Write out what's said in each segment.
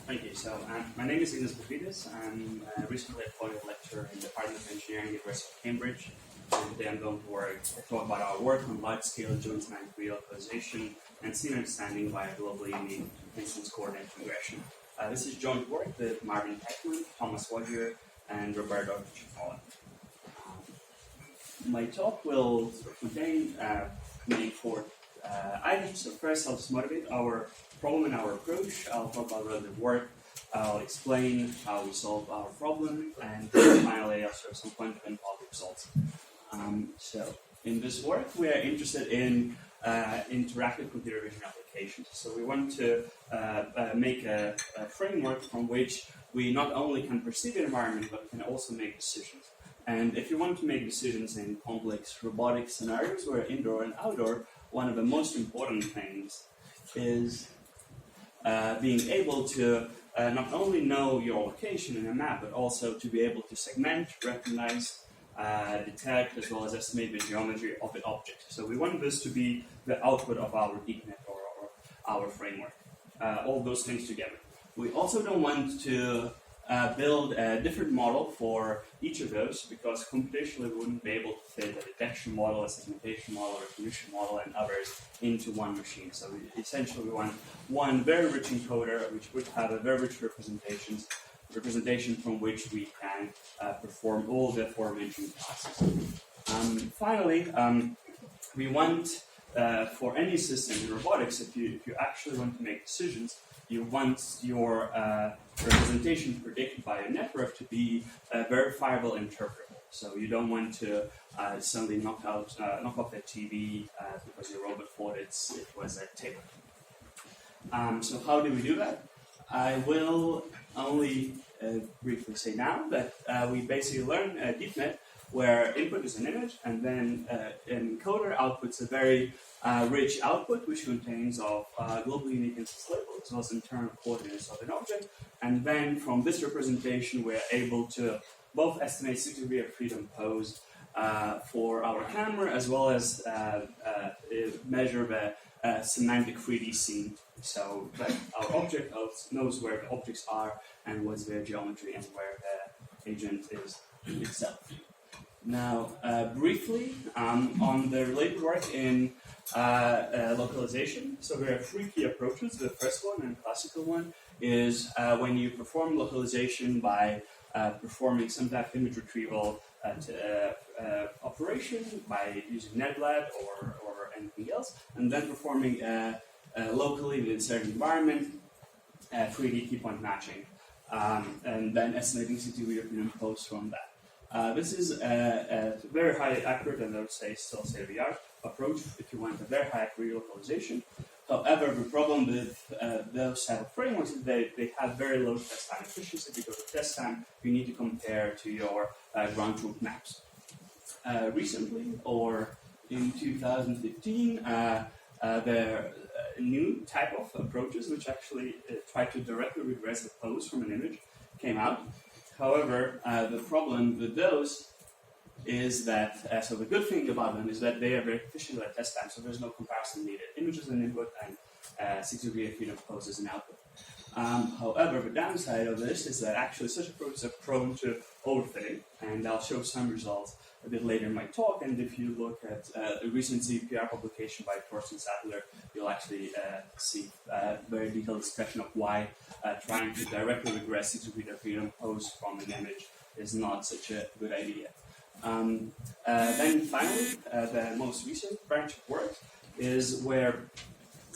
Thank you. So, my name is Ignas Budvytis. I'm recently appointed lecturer in the Department of Engineering, University of Cambridge. And today I'm going to talk about our work on large-scale joint semantic relocalization and scene understanding via globally unique instance coordinate regression. This is joint work with Marvin Heckman, Thomas Wadger, and Roberto Cipolla. My talk will contain many four items. So first, I'll just motivate our problem and our approach. I'll talk about relative work. I'll explain how we solve our problem, and finally, I'll show some point and positive results. So, in this work, we are interested in interactive computer vision applications. So, we want to make a framework from which we not only can perceive the environment, but can also make decisions. And if you want to make decisions in complex robotic scenarios, where indoor and outdoor, one of the most important things is being able to not only know your location in a map, but also to be able to segment, recognize, detect, as well as estimate the geometry of the object. So we want this to be the output of our DeepNet or our framework, all those things together. We also don't want to build a different model for each of those, because computationally we wouldn't be able to fit a detection model, a segmentation model, a recognition model, and others into one machine. So essentially we want one very rich encoder which would have a very rich representation from which we can perform all the aforementioned tasks. Finally, we want for any system in robotics, if you actually want to make decisions, you want your representation predicted by a network to be verifiable and interpretable. So you don't want to suddenly knock off the TV because your robot thought it was a table. So how do we do that? I will only briefly say now that we basically learn DeepNet, where input is an image, and then an encoder outputs a very rich output, which contains of globally unique instance labels, as well as internal coordinates of an object. And then from this representation, we're able to both estimate 6 degrees of freedom pose for our camera, as well as measure the semantic 3D scene, so that our object knows where the objects are and what's their geometry and where the agent is itself. Now, briefly, on the related work in localization. So there are three key approaches. The first one, and classical one, is when you perform localization by performing some type of image retrieval operation by using NetLab or anything else, and then performing locally within a certain environment 3D key point matching, and then estimating CTV opinion pose from that. This is a very highly accurate, and I would say still state-of-the-art approach if you want a very high accurate localization. However, the problem with those type of frameworks is they have very low test time efficiency, because of test time you need to compare to your ground truth maps. Recently, or in 2015, there are new type of approaches which actually try to directly regress the pose from an image came out. However, the problem with those is that, so the good thing about them is that they are very efficient at test time, so there's no comparison needed. Image is an input and 6 degrees of freedom pose is an output. However, the downside of this is that actually such approaches are prone to overfitting, and I'll show some results a bit later in my talk. And if you look at a recent CPR publication by Thorsten Sattler, you'll actually see a very detailed discussion of why trying to directly regress 6 degrees of freedom pose from an image is not such a good idea. Then finally, the most recent branch of work is where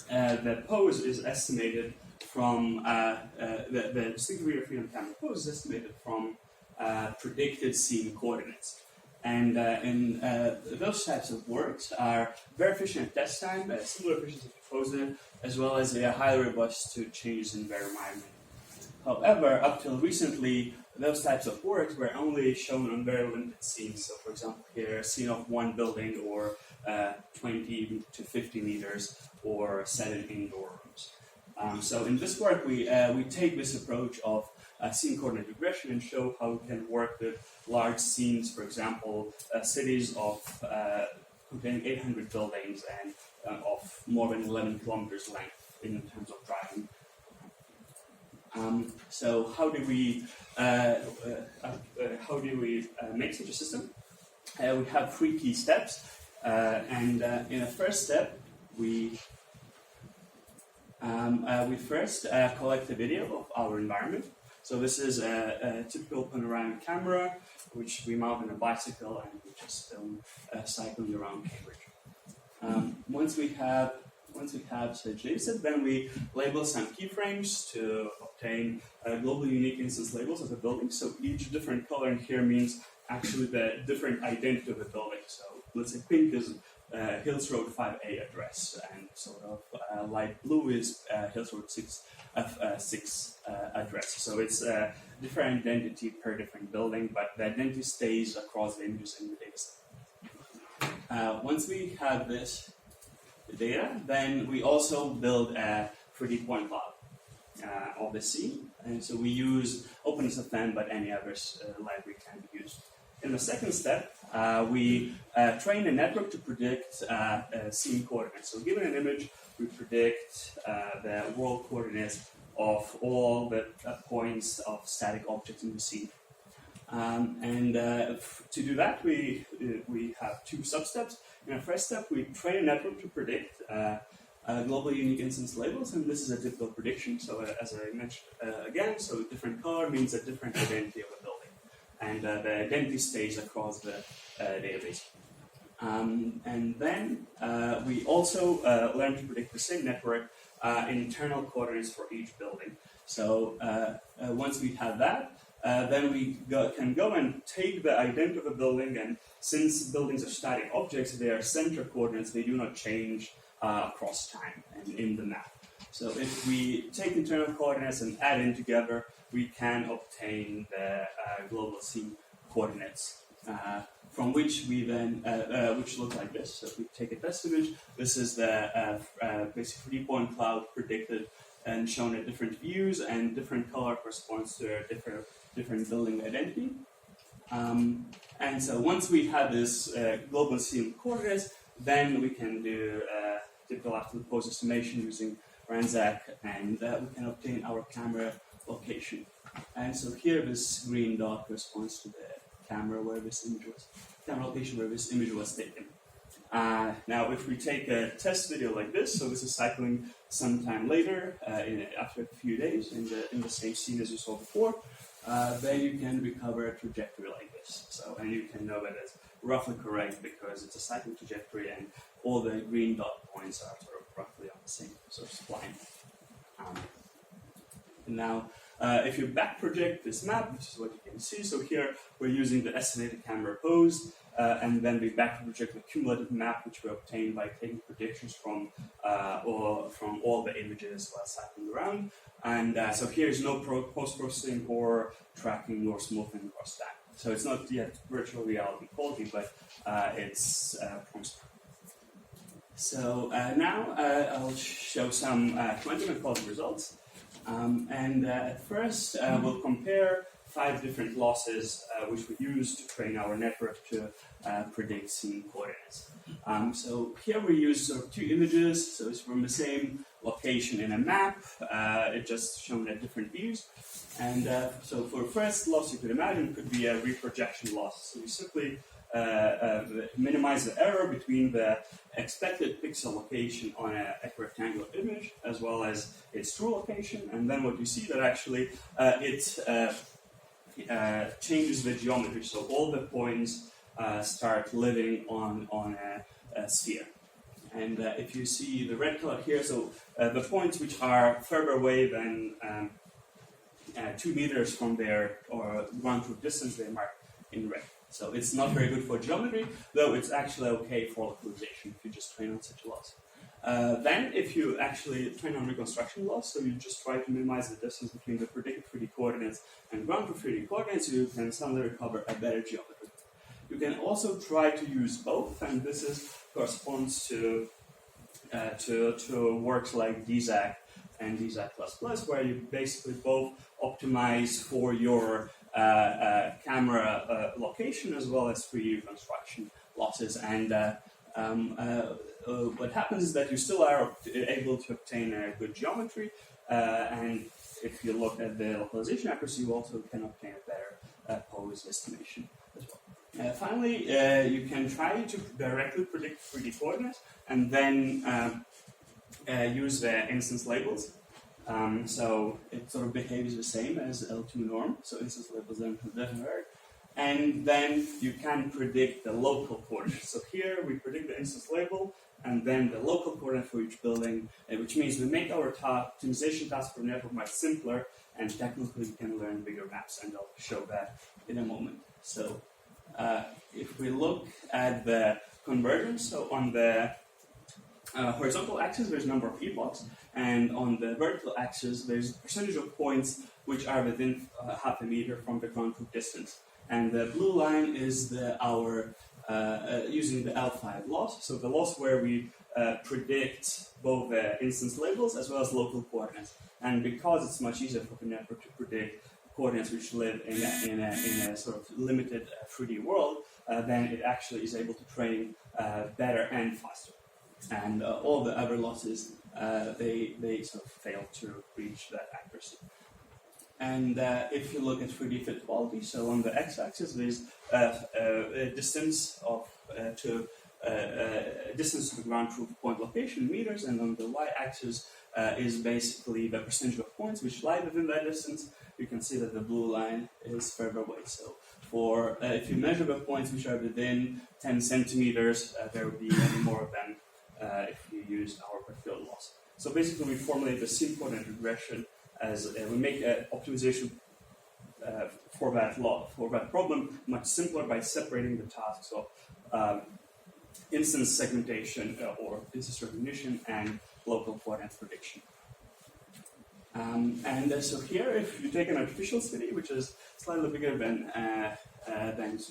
the pose is estimated from the 6 degrees of freedom camera pose is estimated from predicted scene coordinates. And in those types of works are very efficient at test time, similar efficiency to POSIT, as well as they are highly robust to changes in their environment. However, up till recently, those types of works were only shown on very limited scenes. So, for example, here a scene of one building, or 20 to 50 meters, or 7 indoor rooms. So in this work, we take this approach of scene coordinate regression and show how we can work with large scenes, for example, cities of containing 800 buildings and of more than 11 kilometers length in terms of driving. So how do we make such a system? We have 3 key steps, and in the first step, we first collect a video of our environment. So this is a typical panoramic camera, which we mount on a bicycle, and we just film cycling around Cambridge. Once we have such data, then we label some keyframes to obtain global unique instance labels of the building. So each different color in here means actually the different identity of the building. So let's say pink is Hills Road 5A address, and sort of light blue is Hills Road 6 address. So it's a different identity per different building, but the identity stays across the images in the dataset. Once we have this data, then we also build a 3D point cloud of the scene, and so we use OpenSFN, but any other library can be used. In the second step, we train a network to predict scene coordinates. So given an image, we predict the world coordinates of all the points of static objects in the scene. To do that, we have 2 sub-steps. In the first step, we train a network to predict global unique instance labels, and this is a typical prediction. So as I mentioned again, so different color means a different identity of a building, and the identity stays across the database. And then we also learn to predict the same network internal coordinates for each building. So once we have that, then we can go and take the identity of a building, and since buildings are static objects, they are center coordinates, they do not change across time and in the map. So if we take internal coordinates and add in together, we can obtain the global scene coordinates, from which we then, which look like this. So if we take a test image, this is the basic 3D point cloud predicted and shown at different views, and different color corresponds to a different building identity. And so once we have this global scene coordinates, then we can do typical after pose estimation using Ransack, and we can obtain our camera location. And so here this green dot corresponds to the camera location where this image was taken. Now, if we take a test video like this, so this is cycling sometime later, after a few days, in the same scene as you saw before, then you can recover a trajectory like this. So, and you can know that it's roughly correct because it's a cycling trajectory, and all the green dot points are sort of roughly on the same sort of spline. Now, if you back project this map, which is what you can see, so here we're using the estimated camera pose, and then we back project the cumulative map, which we obtain by taking predictions from all the images while cycling around. And so here is no post-processing or tracking or smoothing across that. So it's not yet virtual reality quality, but it's promising. So now I'll show some quantum quality results. At first, we'll compare 5 different losses which we use to train our network to predict scene coordinates. So here we use sort of 2 images, so it's from the same location in a map, it's just shown at different views. And so for first loss you could imagine could be a reprojection loss. So we simply minimize the error between the expected pixel location on a rectangular image as well as its true location, and then what you see that actually it changes the geometry, so all the points start living on a sphere. And if you see the red color here, so the points which are further away than 2 meters from their ground truth distance, they mark in red. So it's not very good for geometry, though it's actually okay for localization if you just train on such a loss. Then if you actually train on reconstruction loss, so you just try to minimize the distance between the predicted 3D coordinates and ground truth 3D coordinates, you can suddenly recover a better geometry. You can also try to use both, and this corresponds to works like DZAC and DZAC++, where you basically both optimize for your camera location as well as 3D reconstruction losses. And what happens is that you still are able to obtain a good geometry, and if you look at the localization accuracy, you also can obtain a better pose estimation as well. Finally, you can try to directly predict 3D coordinates and then use the instance labels. So it sort of behaves the same as L2 norm, so instance labels doesn't work. And then you can predict the local coordinates. So here we predict the instance label and then the local coordinate for each building, which means we make our optimization task for network much simpler, and technically we can learn bigger maps, and I'll show that in a moment. So if we look at the convergence, so on the horizontal axis there's number of epochs, and on the vertical axis there's percentage of points which are within half a meter from the ground truth distance. And the blue line is our using the L5 loss, so the loss where we predict both the instance labels as well as local coordinates. And because it's much easier for the network to predict coordinates which live in a sort of limited 3D world, then it actually is able to train better and faster. And all the other losses, they sort of fail to reach that accuracy. And if you look at 3D fit quality, so on the x-axis there's a distance to the ground truth point location in meters, and on the y-axis is basically the percentage of points which lie within that distance. You can see that the blue line is further away. So for if you measure the points which are within 10 centimeters, there will be many more of them if you use our per field loss. So basically we formulate the seam coordinate regression as we make an optimization for that problem much simpler by separating the tasks of instance segmentation or instance recognition and local coordinate prediction. So here, if you take an artificial city, which is slightly bigger than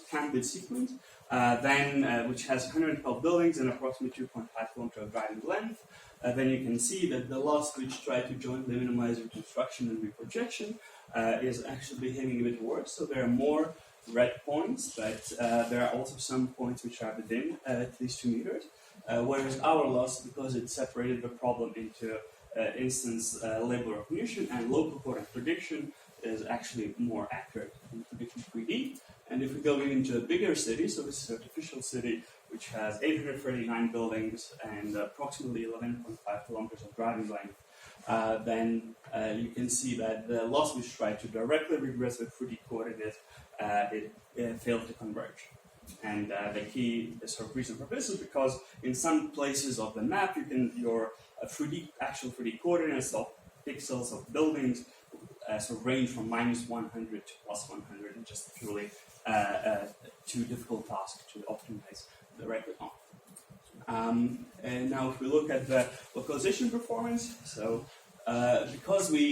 Cambridge sequence, which has 112 buildings and approximately 2.5 kilometers of driving length, then you can see that the loss which try to jointly minimize reconstruction and reprojection is actually behaving a bit worse. So there are more red points, but there are also some points which are within at least 2 meters. Whereas our loss, because it separated the problem into instance label recognition and local coordinate prediction, is actually more accurate in predicting 3D. And if we go into a bigger city, so this is an artificial city which has 839 buildings and approximately 11.5 kilometers of driving length, then you can see that the loss which tried to directly regress the 3D coordinates, it failed to converge. And the key sort of reason for this is because in some places of the map, your actual 3D coordinates of pixels of buildings sort of range from -100 to +100, and just purely too difficult task to optimize directly on. And now if we look at the localization performance, so because we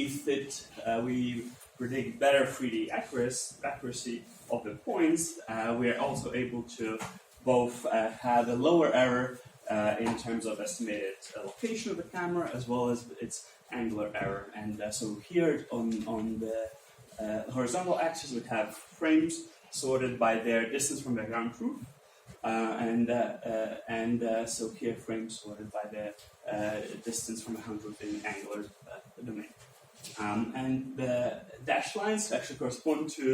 predict better 3D accuracy of the points, we are also able to both have a lower error in terms of estimated location of the camera as well as its angular error. And so here on the horizontal axis we have frames sorted by their distance from the ground truth, so here frames sorted by the distance from the ground truth in angular domain. And the dashed lines actually correspond to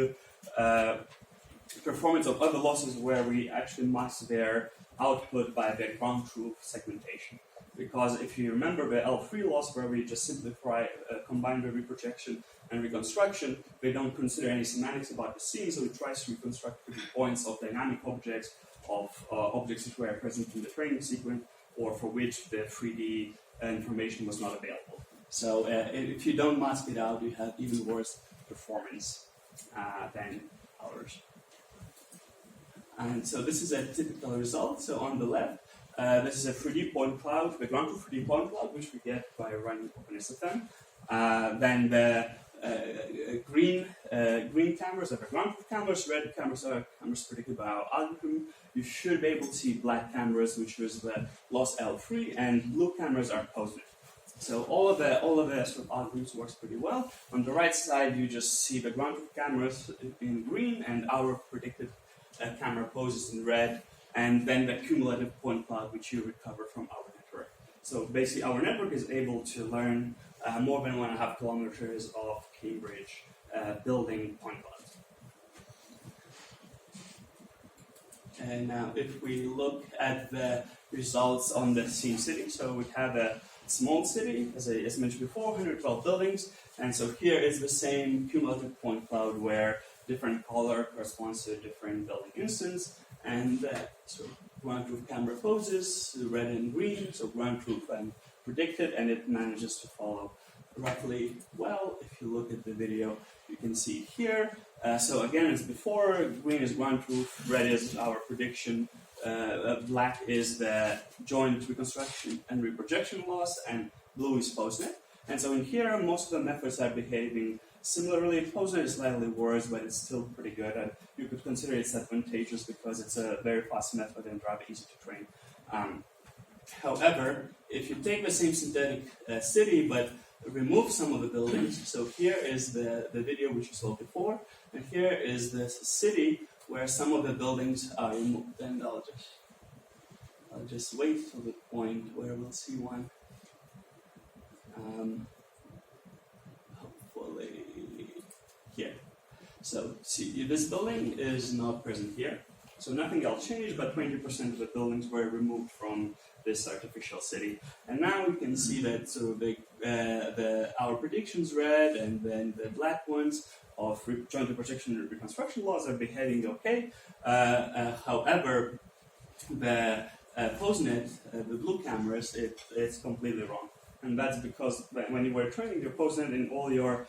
performance of other losses where we actually mask their output by the ground truth segmentation. Because if you remember the L3 loss where we just simply combine the reprojection and reconstruction, we don't consider any semantics about the scene, so it tries to reconstruct the points of dynamic objects, of objects which were present in the training sequence, or for which the 3D information was not available. So if you don't mask it out, you have even worse performance than ours. And so this is a typical result. So on the left, this is a 3D point cloud, the ground truth 3D point cloud, which we get by running OpenSFM. Then the green cameras are the ground truth cameras, red cameras are cameras predicted by our algorithm. You should be able to see black cameras, which was the loss L3, and blue cameras are positive. So all of the sort of algorithms works pretty well. On the right side, you just see the ground truth cameras in green and our predicted camera poses in red. and then the cumulative point cloud which you recover from our network. So basically our network is able to learn more than 1.5 kilometers of Cambridge building point clouds. And now if we look at the results on the same city, so we have a small city, as mentioned before, 112 buildings, and so here is the same cumulative point cloud where different color corresponds to a different building instance, and so ground truth camera poses, red and green, so ground truth predicted, and it manages to follow roughly well. If you look at the video, you can see here. So again, as before, green is ground truth, red is our prediction, black is the joint reconstruction and reprojection loss, and blue is PostNet. And so in here, most of the methods are behaving similarly. PostNet is slightly worse, but it's still pretty good, and you could consider it's advantageous because it's a very fast method and rather easy to train. However, if you take the same synthetic city, but remove some of the buildings, so here is the video which you saw before, and here is the city where some of the buildings are removed, and I'll just wait till the point where we'll see one. Hopefully here. So see, this building is not present here, so nothing else changed, but 20% of the buildings were removed from this artificial city. And now we can see that so our predictions red and then the black ones of joint reprojection and reconstruction laws are behaving okay. However, the PostNet, the blue cameras, it's completely wrong. And that's because when you were training your PostNet in all your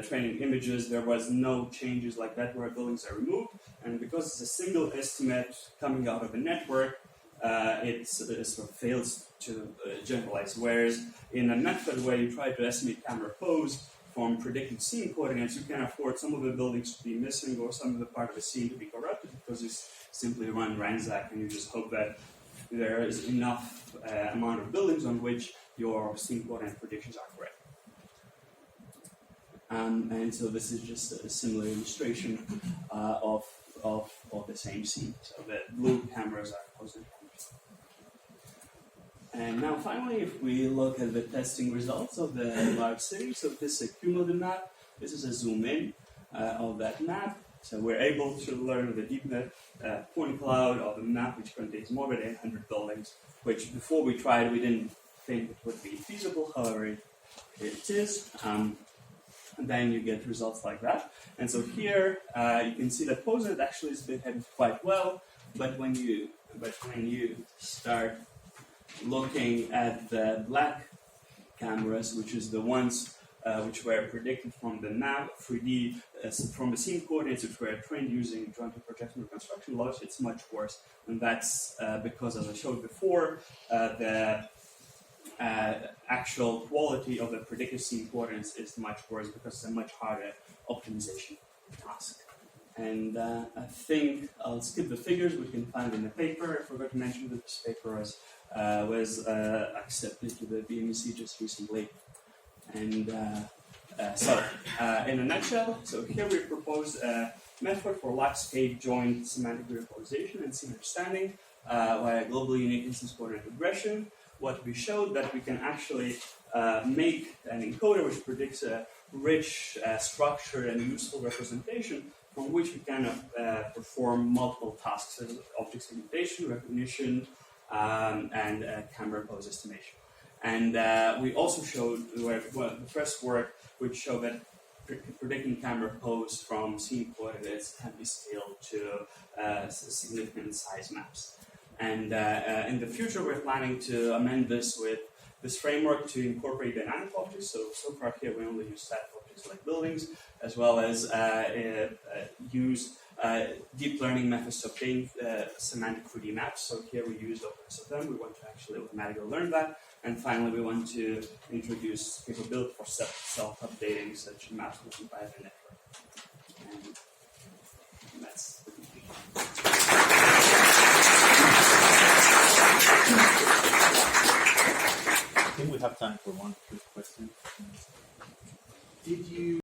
training images, there was no changes like that where buildings are removed. And because it's a single estimate coming out of a network, it sort of fails to generalize. Whereas in a method where you try to estimate camera pose from predicted scene coordinates, you can afford some of the buildings to be missing or some of the part of the scene to be corrupted because you simply run Ransack and you just hope that there is enough amount of buildings on which your scene coordinate predictions are correct. And so this is just a similar illustration of the same scene. So the blue cameras are positive cameras. And now finally, if we look at the testing results of the large city, so this is a cumulative map, this is a zoom in of that map. So we're able to learn the DeepNet point cloud of the map, which contains more than 800 buildings, which before we tried, we didn't think it would be feasible. However, it is. And then you get results like that. And so here you can see that PostNet actually is behaving quite well, but when you start looking at the black cameras, which is the ones which were predicted from the map 3D from the scene coordinates, which were trained using joint projection reconstruction laws, it's much worse. And that's because, as I showed before, the actual quality of the predicted scene coordinates is much worse because it's a much harder optimization task. And I think I'll skip the figures we can find in the paper. I forgot to mention that this paper was accepted to the BMC just recently. And so, in a nutshell, so here we propose a method for large-scale joint semantic localization and scene understanding via globally unique instance coordinate regression. What we showed that we can actually make an encoder which predicts a rich, structured, and useful representation from which we can perform multiple tasks, such as object segmentation, recognition, and camera pose estimation. And we also showed the first work which showed that predicting camera pose from scene coordinates can be scaled to significant size maps. And in the future, we're planning to amend this with this framework to incorporate dynamic objects. So far here, we only use static objects like buildings, as well as use deep learning methods to obtain semantic 3D maps. So here we used openness of them. We want to actually automatically learn that. And finally, we want to introduce capability for self-updating such maps within by the network. And that's the conclusion. I think we have time for one quick question. Did you